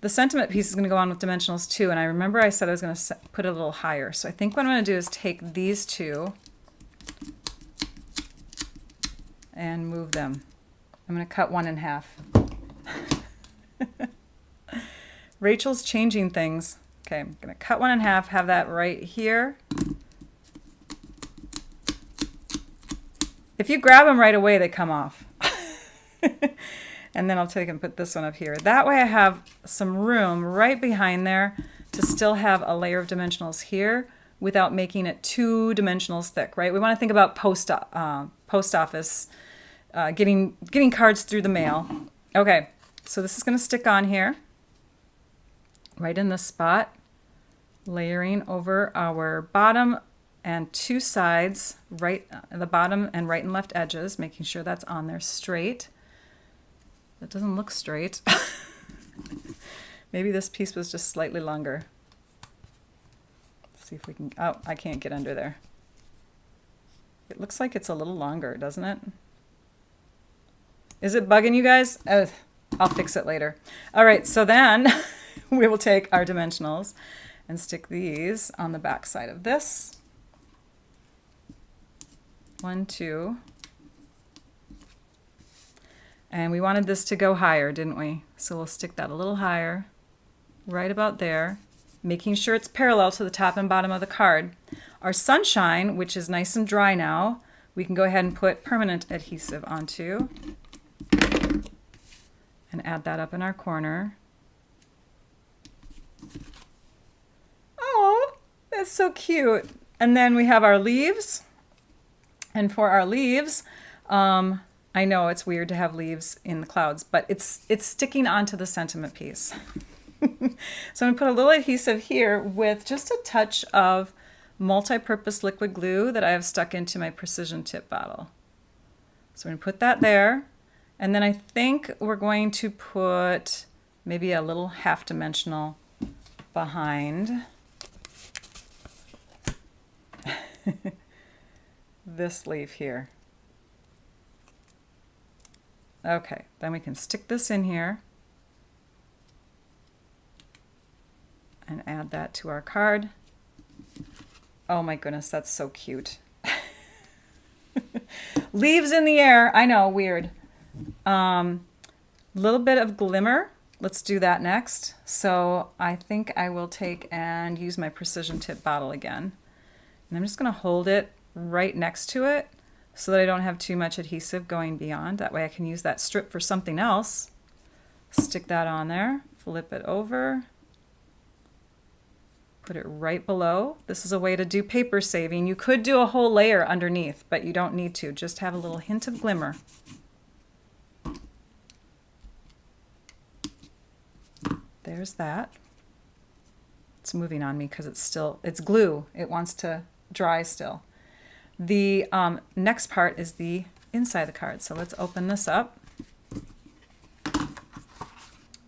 The sentiment piece is going to go on with dimensionals 2, and I remember I said I was going to put it a little higher. So I think what I'm going to do is take these two and move them. I'm going to cut one in half. Rachel's changing things. Okay, I'm going to cut one in half, have that right here. If you grab them right away, they come off. And then I'll take and put this one up here. That way I have some room right behind there to still have a layer of dimensionals here without making it 2 dimensionals thick, right? We want to think about post office, getting cards through the mail. Okay, so this is going to stick on here, right in this spot, layering over our bottom and 2 sides, right the bottom and right and left edges, making sure that's on there straight. That doesn't look straight. Maybe this piece was just slightly longer. Let's see if we can, oh, I can't get under there. It looks like it's a little longer, doesn't it? Is it bugging you guys? I'll fix it later. All right, so then we will take our dimensionals and stick these on the back side of this. 1, 2. And we wanted this to go higher, didn't we? So we'll stick that a little higher, right about there, making sure it's parallel to the top and bottom of the card. Our sunshine, which is nice and dry now, we can go ahead and put permanent adhesive onto and add that up in our corner. Oh, that's so cute. And then we have our leaves. And for our leaves, I know it's weird to have leaves in the clouds, but it's sticking onto the sentiment piece. So I'm going to put a little adhesive here with just a touch of multi-purpose liquid glue that I have stuck into my precision tip bottle. So I'm going to put that there. And then I think we're going to put maybe a little half-dimensional behind this leaf here. Okay, then we can stick this in here and add that to our card. Oh my goodness, that's so cute. Leaves in the air, I know, weird. Little bit of glimmer. Let's do that next. So I think I will take and use my precision tip bottle again. And I'm just going to hold it right next to it so that I don't have too much adhesive going beyond. That way I can use that strip for something else. Stick that on there, flip it over, put it right below. This is a way to do paper saving. You could do a whole layer underneath, but you don't need to. Just have a little hint of glimmer. There's that. It's moving on me because it's glue. It wants to dry still. The next part is the inside of the card. So let's open this up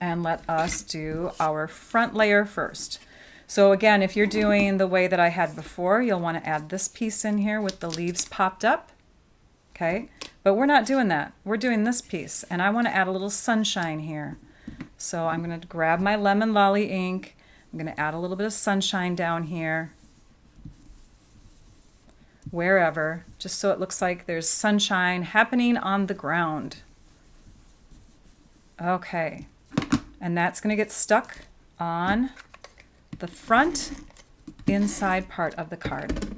and let us do our front layer first. So again, if you're doing the way that I had before, you'll want to add this piece in here with the leaves popped up. Okay, but we're not doing that. We're doing this piece, and I want to add a little sunshine here. So I'm going to grab my Lemon Lolly ink. I'm going to add a little bit of sunshine down here, wherever, just so it looks like there's sunshine happening on the ground. Okay, and that's going to get stuck on the front inside part of the card.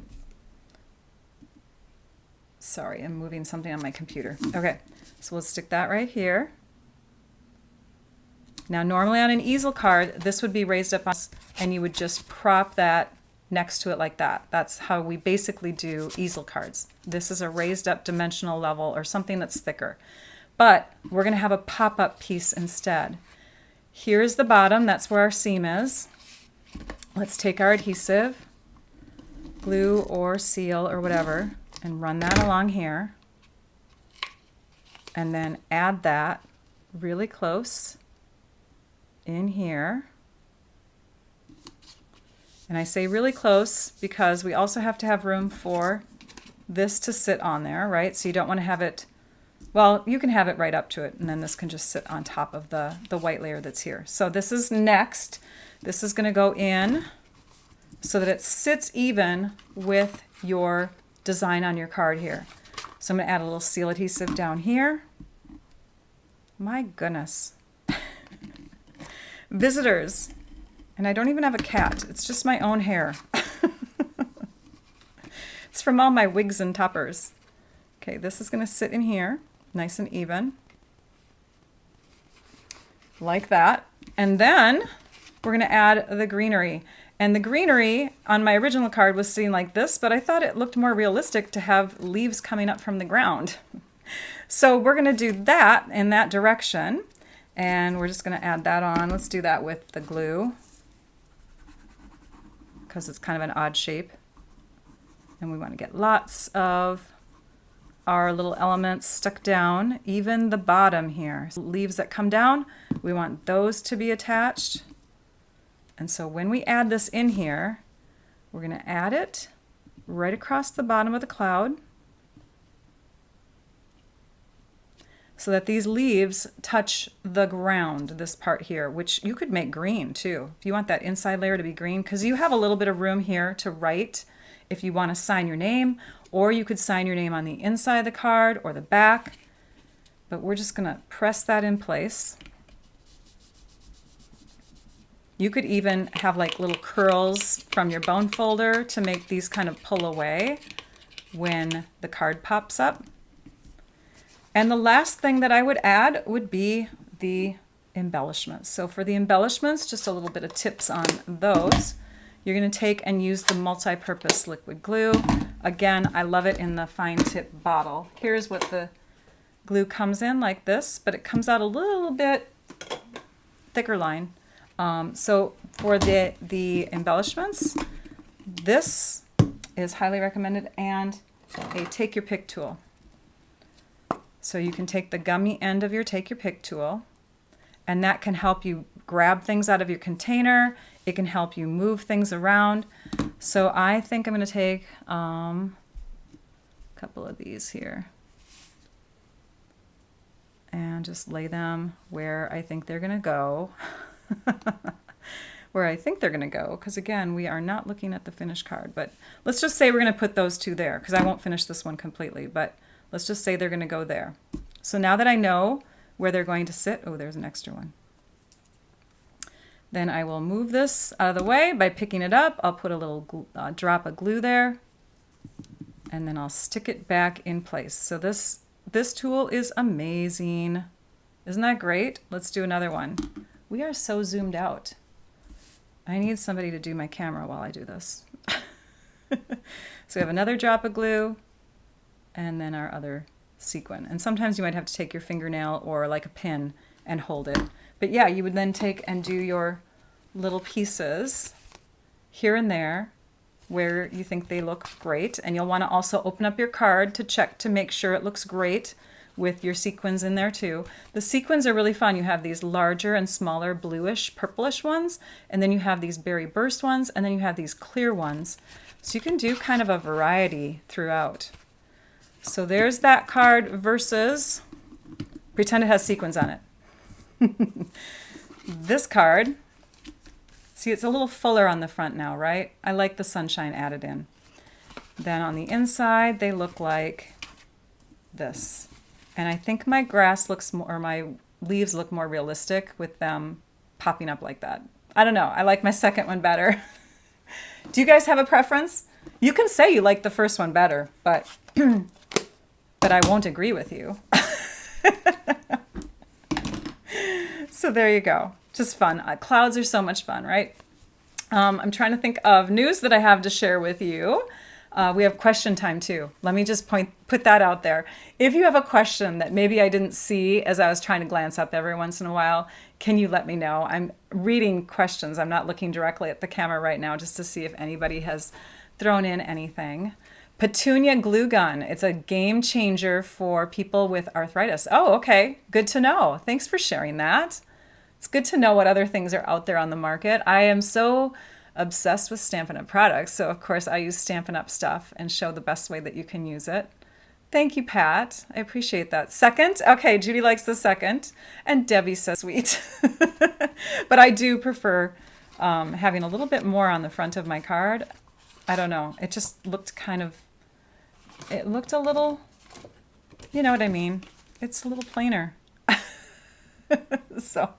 Sorry, I'm moving something on my computer. Okay, so we'll stick that right here. Now normally on an easel card, this would be raised up and you would just prop that next to it like that. That's how we basically do easel cards. This is a raised up dimensional level or something that's thicker. But we're going to have a pop-up piece instead. Here's the bottom, that's where our seam is. Let's take our adhesive, glue or seal or whatever, and run that along here. And then add that really close in here. And I say really close because we also have to have room for this to sit on there, right? So you don't want to have it, well, you can have it right up to it, and then this can just sit on top of the white layer that's here. So this is next. This is going to go in so that it sits even with your design on your card here. So I'm going to add a little seal adhesive down here. My goodness. Visitors. And I don't even have a cat. It's just my own hair. It's from all my wigs and toppers. Okay, this is going to sit in here, nice and even. Like that. And then we're going to add the greenery. And the greenery on my original card was seen like this, but I thought it looked more realistic to have leaves coming up from the ground. So we're going to do that in that direction. And we're just going to add that on. Let's do that with the glue, because it's kind of an odd shape. And we want to get lots of our little elements stuck down, even the bottom here. So leaves that come down, we want those to be attached. And so when we add this in here, we're going to add it right across the bottom of the cloud so that these leaves touch the ground, this part here, which you could make green too. If you want that inside layer to be green, because you have a little bit of room here to write if you want to sign your name, or you could sign your name on the inside of the card or the back. But we're just going to press that in place. You could even have like little curls from your bone folder to make these kind of pull away when the card pops up. And the last thing that I would add would be the embellishments. So for the embellishments, just a little bit of tips on those. You're going to take and use the multi-purpose liquid glue. Again, I love it in the fine tip bottle. Here's what the glue comes in, like this, but it comes out a little bit thicker line. So for the embellishments, this is highly recommended, and a take your pick tool. So you can take the gummy end of your take your pick tool, and that can help you grab things out of your container. It can help you move things around. So I think I'm going to take a couple of these here and just lay them where I think they're going to go. Where I think they're going to go, because again, we are not looking at the finished card. But let's just say we're going to put those two there, because I won't finish this one completely. But let's just say they're going to go there. So now that I know where they're going to sit, oh, there's an extra one. Then I will move this out of the way by picking it up. I'll put a little drop of glue there, and then I'll stick it back in place. So this tool is amazing. Isn't that great? Let's do another one. We are so zoomed out. I need somebody to do my camera while I do this. So we have another drop of glue, and then our other sequin. And sometimes you might have to take your fingernail or like a pin and hold it. But yeah, you would then take and do your little pieces here and there where you think they look great. And you'll want to also open up your card to check to make sure it looks great with your sequins in there too. The sequins are really fun. You have these larger and smaller bluish, purplish ones, and then you have these berry burst ones, and then you have these clear ones. So you can do kind of a variety throughout. So there's that card versus, pretend it has sequins on it. This card, see, it's a little fuller on the front now, right? I like the sunshine added in. Then on the inside, they look like this. And I think my grass looks more, or my leaves look more realistic with them popping up like that. I don't know. I like my second one better. Do you guys have a preference? You can say you like the first one better, but I won't agree with you. So there you go. Just fun. Clouds are so much fun, right? I'm trying to think of news that I have to share with you. We have question time too. Let me just put that out there. If you have a question that maybe I didn't see as I was trying to glance up every once in a while, can you let me know? I'm reading questions. I'm not looking directly at the camera right now just to see if anybody has thrown in anything. Petunia glue gun. It's a game changer for people with arthritis. Oh, okay. Good to know. Thanks for sharing that. It's good to know what other things are out there on the market. I am so obsessed with Stampin' Up! Products, so of course I use Stampin' Up! Stuff and show the best way that you can use it. Thank you, Pat. I appreciate that. Second? Okay, Judy likes the second. And Debbie says sweet. But I do prefer having a little bit more on the front of my card. I don't know. It just looked kind of, it looked a little, you know what I mean? It's a little plainer. So,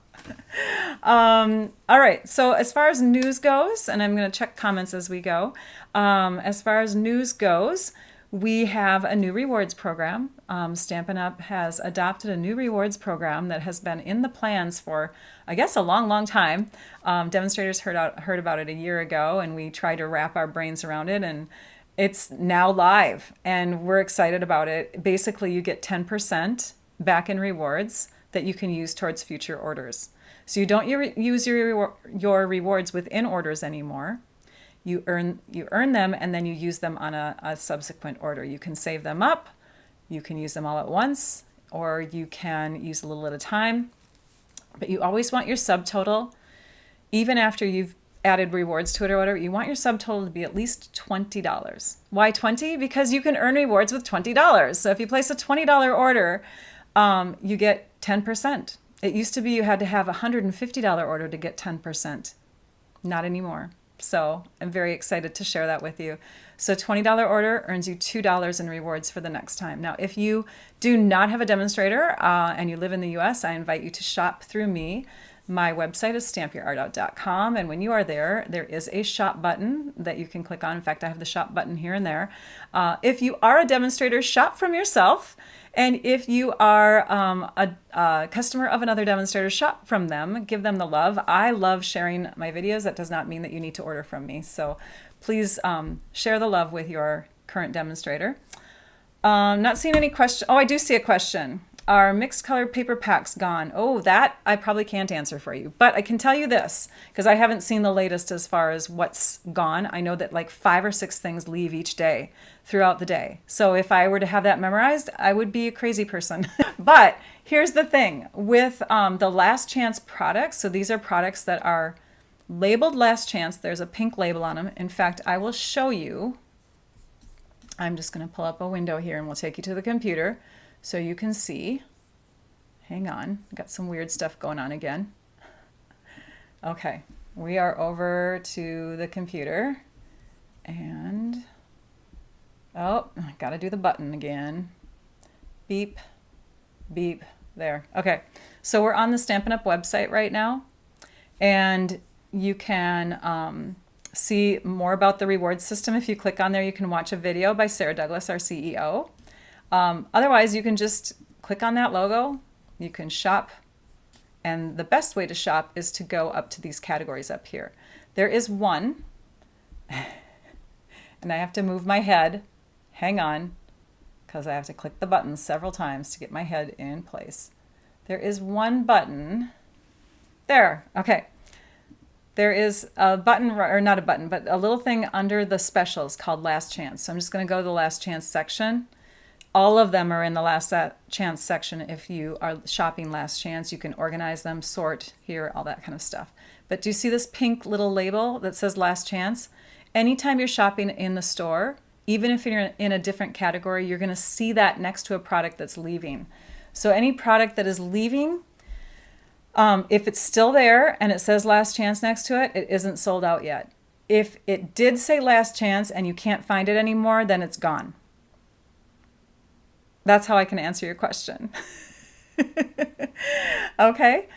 all right. So as far as news goes, and I'm going to check comments as we go. As far as news goes, we have a new rewards program. Stampin' Up! Has adopted a new rewards program that has been in the plans for, I guess, a long, long time. Demonstrators heard about it a year ago, and we tried to wrap our brains around it, and it's now live, and we're excited about it. Basically, you get 10% back in rewards that you can use towards future orders. So you don't use your rewards within orders anymore. You earn them, and then you use them on a subsequent order. You can save them up, you can use them all at once, or you can use a little at a time. But you always want your subtotal, even after you've added rewards to it or whatever, you want your subtotal to be at least $20. Why 20? Because you can earn rewards with $20. So if you place a $20 order, you get 10%. It used to be you had to have a $150 order to get 10%. Not anymore. So I'm very excited to share that with you. So $20 order earns you $2 in rewards for the next time. Now, if you do not have a demonstrator and you live in the US, I invite you to shop through me. My website is stampyourartout.com, and when you are there, there is a shop button that you can click on. In fact, I have the shop button here and there. If you are a demonstrator, shop from yourself. And if you are a customer of another demonstrator, shop from them. Give them the love. I love sharing my videos. That does not mean that you need to order from me. So please share the love with your current demonstrator. Not seeing any question. Oh, I do see a question. Are mixed colored paper packs gone? Oh, that I probably can't answer for you. But I can tell you this, because I haven't seen the latest as far as what's gone. I know that like 5 or 6 things leave each day throughout the day. So if I were to have that memorized, I would be a crazy person. But here's the thing. With the last chance products, so these are products that are labeled last chance. There's a pink label on them. In fact, I will show you. I'm just going to pull up a window here and we'll take you to the computer so you can see. Hang on, got some weird stuff going on again. Okay, we are over to the computer and, oh, I gotta do the button again. Beep, beep, there. Okay, so we're on the Stampin' Up! Website right now, and you can see more about the reward system. If you click on there, you can watch a video by Sarah Douglas, our CEO. Otherwise, you can just click on that logo, you can shop, and the best way to shop is to go up to these categories up here. There is one, and I have to move my head, hang on, because I have to click the button several times to get my head in place. There is one button, there, okay. There is a button, or not a button, but a little thing under the specials called Last Chance. So I'm just going to go to the Last Chance section. All of them are in the Last Chance section. If you are shopping Last Chance, you can organize them, sort here, all that kind of stuff. But do you see this pink little label that says Last Chance? Anytime you're shopping in the store, even if you're in a different category, you're going to see that next to a product that's leaving. So any product that is leaving, if it's still there and it says Last Chance next to it, it isn't sold out yet. If it did say Last Chance and you can't find it anymore, then it's gone. That's how I can answer your question. Okay.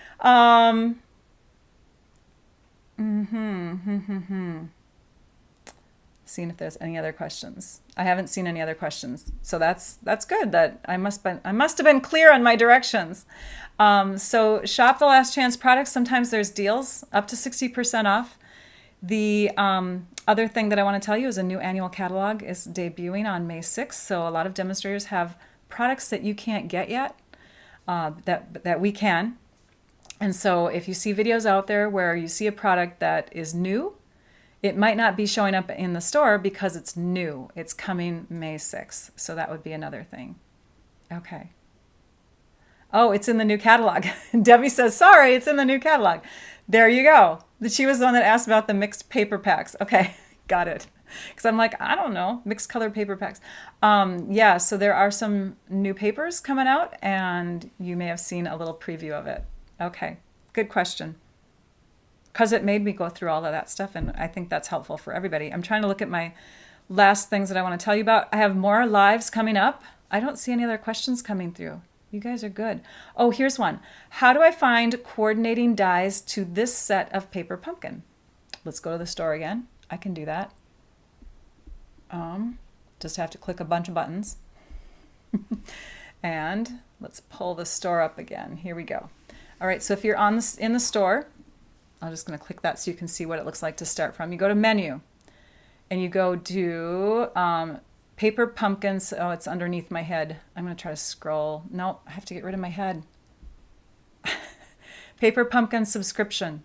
Seeing if there's any other questions. I haven't seen any other questions, so that's good. That I must have been clear on my directions. So shop the Last Chance products. Sometimes there's deals up to 60% off. The other thing that I want to tell you is a new annual catalog is debuting on May 6th. So a lot of demonstrators have products that you can't get yet, that we can. And so if you see videos out there where you see a product that is new It might not be showing up in the store because it's new. It's coming May 6th. So that would be another thing. Okay. Oh, it's in the new catalog. Debbie says, sorry, it's in the new catalog. There you go. She was the one that asked about the mixed paper packs. Okay, got it. Because I'm like, I don't know, mixed colored paper packs. Yeah, so there are some new papers coming out, and you may have seen a little preview of it. Okay, good question. Because it made me go through all of that stuff, and I think that's helpful for everybody. I'm trying to look at my last things that I want to tell you about. I have more lives coming up. I don't see any other questions coming through. You guys are good. Oh, here's one. How do I find coordinating dies to this set of paper pumpkin? Let's go to the store again. I can do that. Just have to click a bunch of buttons. And let's pull the store up again. Here we go. All right, so if you're in the store, I'm just going to click that so you can see what it looks like to start from. You go to menu, and you go to paper pumpkins. Oh, it's underneath my head. I'm going to try to scroll. No, I have to get rid of my head. Paper pumpkin subscription.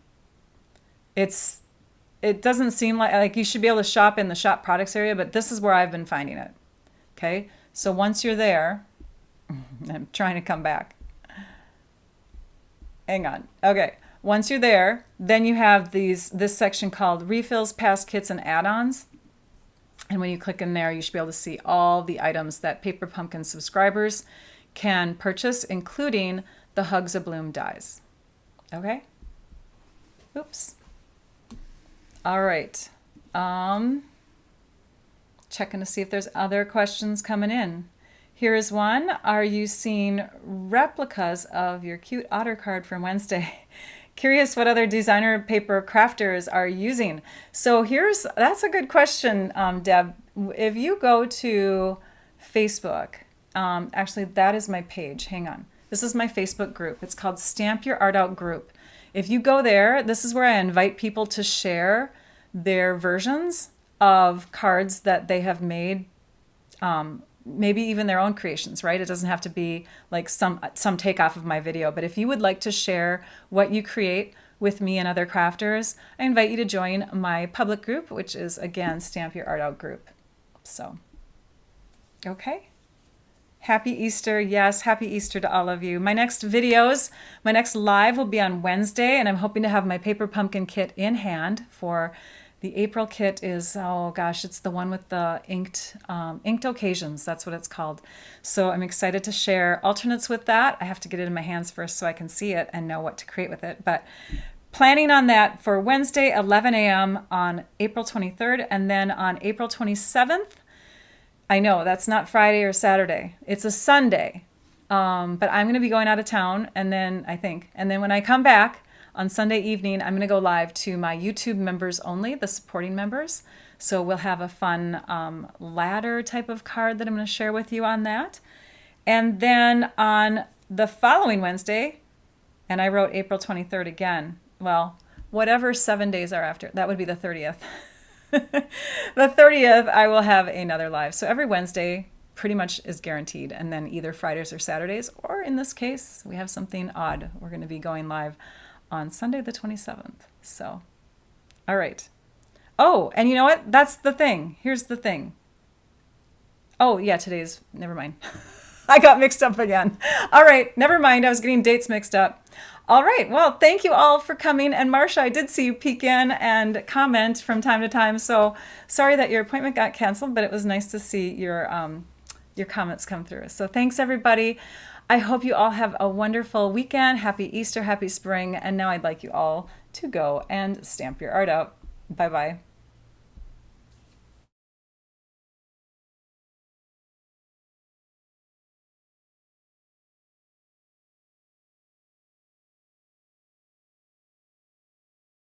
It doesn't seem like you should be able to shop in the shop products area, but this is where I've been finding it. Okay, so once you're there, I'm trying to come back. Hang on. Okay, once you're there, then you have this section called refills, past kits, and add-ons. And when you click in there, you should be able to see all the items that Paper Pumpkin subscribers can purchase, including the Hugs a Bloom dies. Okay? Oops. All right. Checking to see if there's other questions coming in. Here is one. Are you seeing replicas of your cute otter card from Wednesday? Curious what other designer paper crafters are using. So that's a good question, Deb. If you go to Facebook, actually that is my page. Hang on. This is my Facebook group. It's called Stamp Your Art Out Group. If you go there, this is where I invite people to share their versions of cards that they have made, maybe even their own creations, right? It doesn't have to be like some takeoff of my video, but if you would like to share what you create with me and other crafters, I invite you to join my public group, which is, again, Stamp Your Art Out Group. So, okay. Happy Easter. Yes, happy Easter to all of you. My next live will be on Wednesday, and I'm hoping to have my paper pumpkin kit in hand for the April kit. Oh gosh, it's the one with the inked occasions. That's what it's called. So I'm excited to share alternates with that. I have to get it in my hands first so I can see it and know what to create with it. But planning on that for Wednesday, 11 a.m. on April 23rd, and then on April 27th, I know that's not Friday or Saturday. It's a Sunday. But I'm going to be going out of town, and then when I come back on Sunday evening, I'm going to go live to my YouTube members only, the supporting members. So we'll have a fun ladder type of card that I'm going to share with you on that. And then on the following Wednesday, and I wrote April 23rd again. Well, whatever 7 days are after, that would be the 30th. The 30th, I will have another live. So every Wednesday pretty much is guaranteed, and then either Fridays or Saturdays, or in this case, we have something odd. We're going to be going live on Sunday the 27th. So, all right. Oh, and you know what? That's the thing. Here's the thing. Oh, yeah, never mind. I got mixed up again. All right, never mind. I was getting dates mixed up. All right, well, thank you all for coming. And Marcia, I did see you peek in and comment from time to time. So sorry that your appointment got canceled, but it was nice to see your comments come through. So thanks, everybody. I hope you all have a wonderful weekend. Happy Easter, happy spring. And now I'd like you all to go and stamp your art out. Bye-bye.